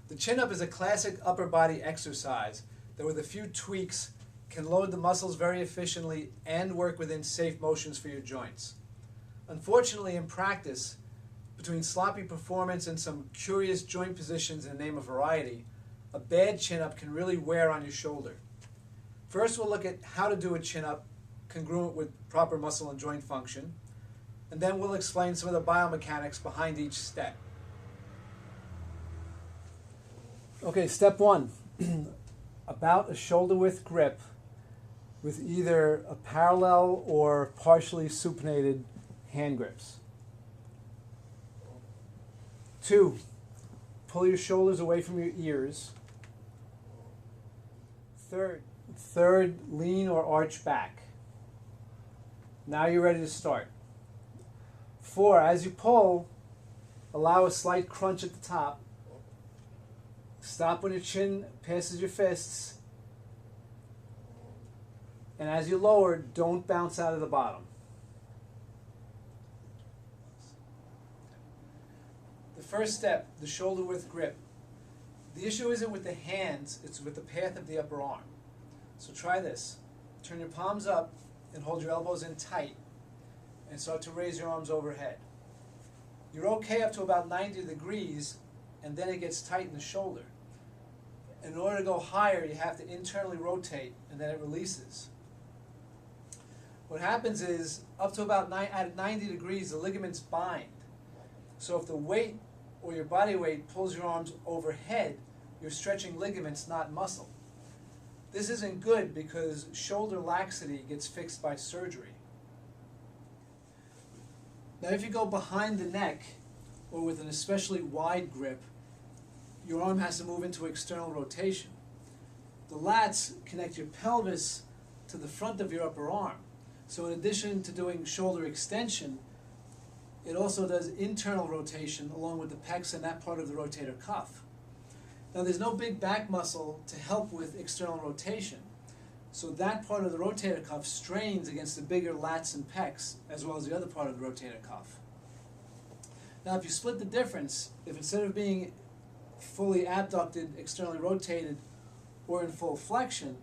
The chin up is a classic upper body exercise that with a few tweaks can load the muscles very efficiently and work within safe motions for your joints. Unfortunately, in practice, between sloppy performance and some curious joint positions in the name of variety, a bad chin up can really wear on your shoulder. First, we'll look at how to do a chin up congruent with proper muscle and joint function, and then we'll explain some of the biomechanics behind each step. Okay, step one, about a shoulder width grip with either a parallel or partially supinated hand grips. 2, pull your shoulders away from your ears. Third, lean or arch back. Now you're ready to start. 4, as you pull, allow a slight crunch at the top. Stop when your chin passes your fists. And as you lower, don't bounce out of the bottom. The first step, the shoulder width grip. The issue isn't with the hands, it's with the path of the upper arm. So try this. Turn your palms up and hold your elbows in tight and start to raise your arms overhead. You're okay up to about 90 degrees and then it gets tight in the shoulder. In order to go higher, you have to internally rotate and then it releases. What happens is, up to about at 90 degrees, the ligaments bind. So if the weight or your body weight pulls your arms overhead, you're stretching ligaments, not muscle. This isn't good because shoulder laxity gets fixed by surgery. Now if you go behind the neck, or with an especially wide grip, your arm has to move into external rotation. The lats connect your pelvis to the front of your upper arm. So in addition to doing shoulder extension, it also does internal rotation along with the pecs and that part of the rotator cuff. Now there's no big back muscle to help with external rotation, so that part of the rotator cuff strains against the bigger lats and pecs as well as the other part of the rotator cuff. Now if you split the difference, if instead of being fully abducted, externally rotated, or in full flexion,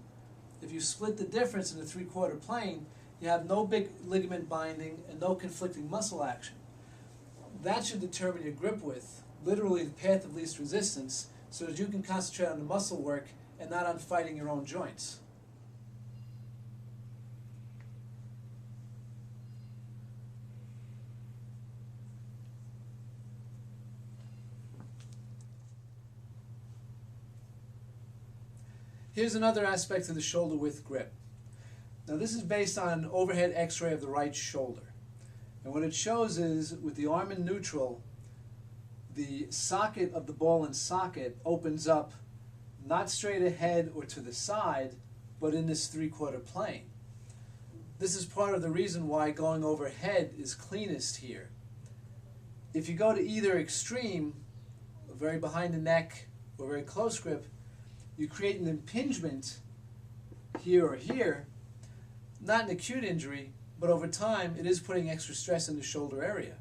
if you split the difference in the 3/4 plane, you have no big ligament binding and no conflicting muscle action. That should determine your grip width, literally the path of least resistance, so that you can concentrate on the muscle work and not on fighting your own joints. Here's another aspect of the shoulder width grip. Now this is based on an overhead x-ray of the right shoulder. And what it shows is, with the arm in neutral, the socket of the ball and socket opens up not straight ahead or to the side, but in this 3/4 plane. This is part of the reason why going overhead is cleanest here. If you go to either extreme, very behind the neck or very close grip, you create an impingement here or here, not an acute injury, but over time it is putting extra stress in the shoulder area.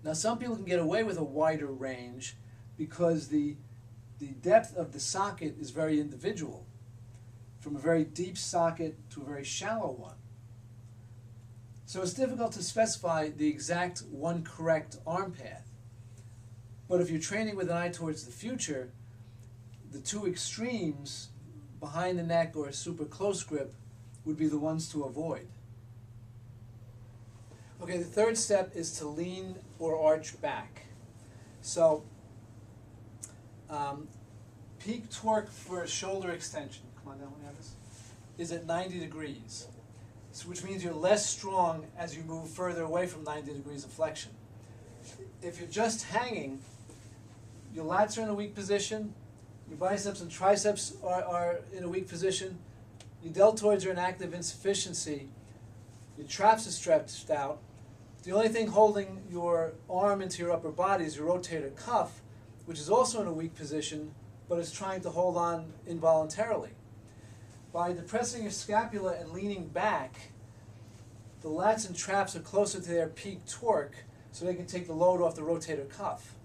Now some people can get away with a wider range because the depth of the socket is very individual, from a very deep socket to a very shallow one. So it's difficult to specify the exact one correct arm path. But if you're training with an eye towards the future, the two extremes, behind the neck or a super close grip, would be the ones to avoid. Okay, the third step is to lean or arch back. So, peak torque for a shoulder extension, come on down, let me have this, is at 90 degrees, so which means you're less strong as you move further away from 90 degrees of flexion. If you're just hanging, your lats are in a weak position, your biceps and triceps are in a weak position, your deltoids are in active insufficiency, your traps are stretched out. The only thing holding your arm into your upper body is your rotator cuff, which is also in a weak position, but is trying to hold on involuntarily. By depressing your scapula and leaning back, the lats and traps are closer to their peak torque, so they can take the load off the rotator cuff.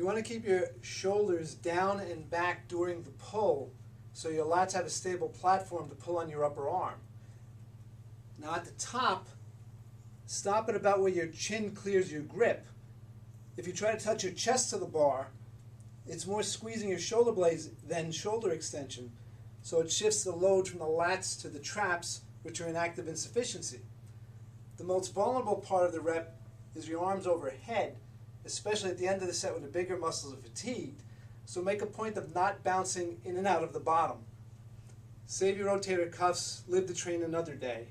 You want to keep your shoulders down and back during the pull so your lats have a stable platform to pull on your upper arm. Now at the top, stop at about where your chin clears your grip. If you try to touch your chest to the bar, it's more squeezing your shoulder blades than shoulder extension, so it shifts the load from the lats to the traps, which are in active insufficiency. The most vulnerable part of the rep is your arms overhead, especially at the end of the set when the bigger muscles are fatigued, so make a point of not bouncing in and out of the bottom. Save your rotator cuffs, live to train another day.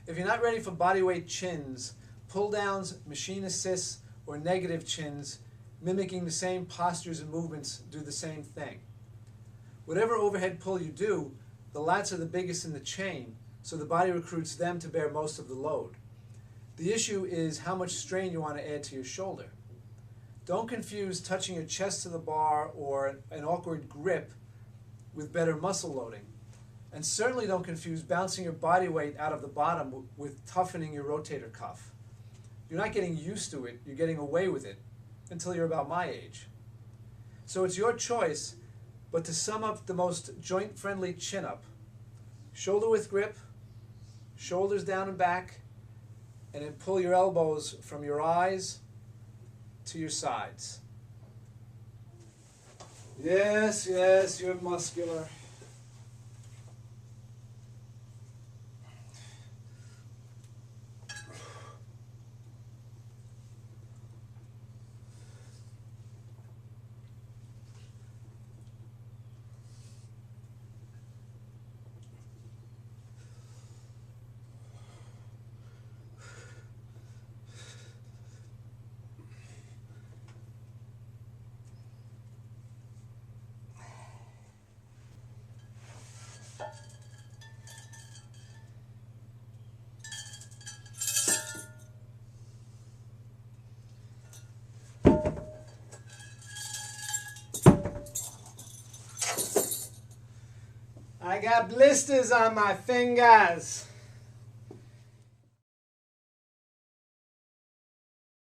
If you're not ready for bodyweight chins, pull downs, machine assists, or negative chins, mimicking the same postures and movements, do the same thing. Whatever overhead pull you do, the lats are the biggest in the chain, so the body recruits them to bear most of the load. The issue is how much strain you want to add to your shoulder. Don't confuse touching your chest to the bar or an awkward grip with better muscle loading. And certainly don't confuse bouncing your body weight out of the bottom with toughening your rotator cuff. You're not getting used to it, you're getting away with it until you're about my age. So it's your choice, but to sum up the most joint-friendly chin-up, shoulder width grip, shoulders down and back, and then pull your elbows from your eyes to your sides. Yes, yes, you're muscular. I got blisters on my fingers.